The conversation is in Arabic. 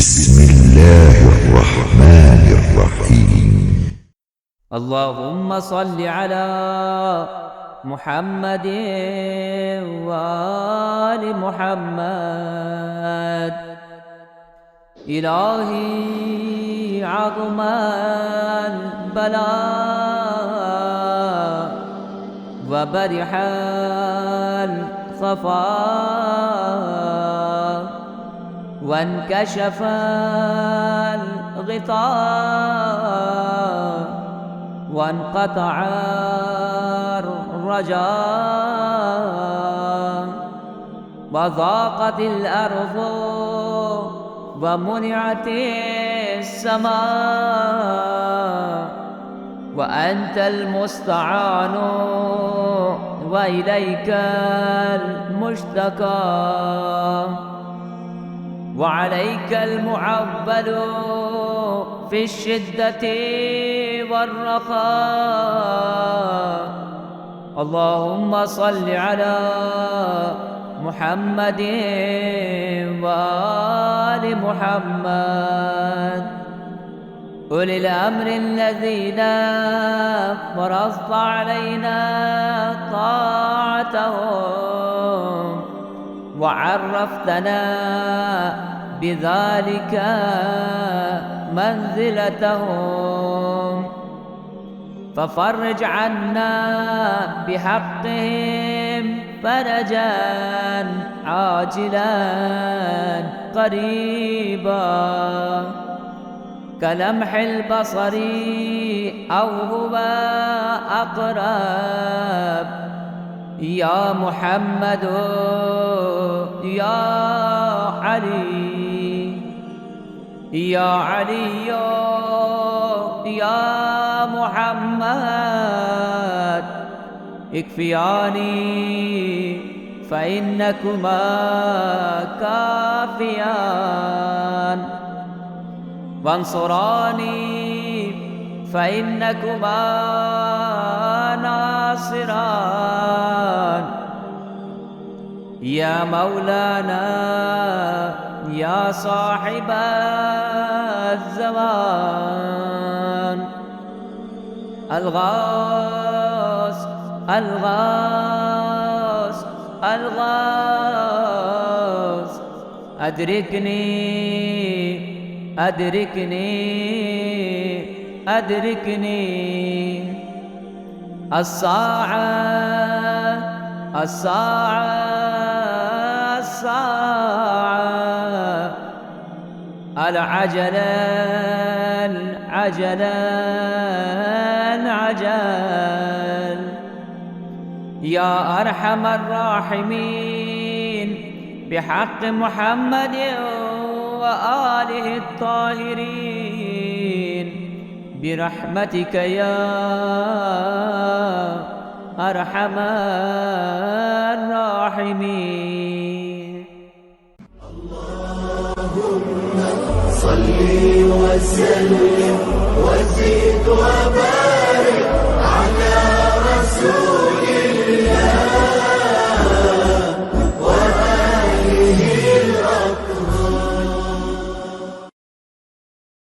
بسم الله الرحمن الرحيم. اللهم صل على محمد وآل محمد. إلهي عظم البلاء وبرح الخفاء وانكشف الغطاء وانقطع الرجاء وضاقت الأرض ومنعت السماء وأنت المستعان وإليك المشتكى وعليك المعول في الشدة والرخاء. اللهم صل على محمد وآل محمد أولي الأمر الذين فرضت علينا طاعتهم وعرفتنا بذلك منزلتهم، ففرج عنا بحقهم فرجا عاجلا قريبا كلمح البصر أو هو أقرب. يا محمد يا علي يا علي يا محمد اكفياني فإنكما كافيان وانصراني فإنكما ناصران. يا مولانا يا صاحب الزمان الغاث الغاث الغاث أدركني أدركني أدركني. الساعة الساعة الساعة العجل العجل العجل. يا أرحم الراحمين بحق محمد وآله الطاهرين برحمتك يا أرحم الراحمين. اللهم صل وسلم وزد وبارك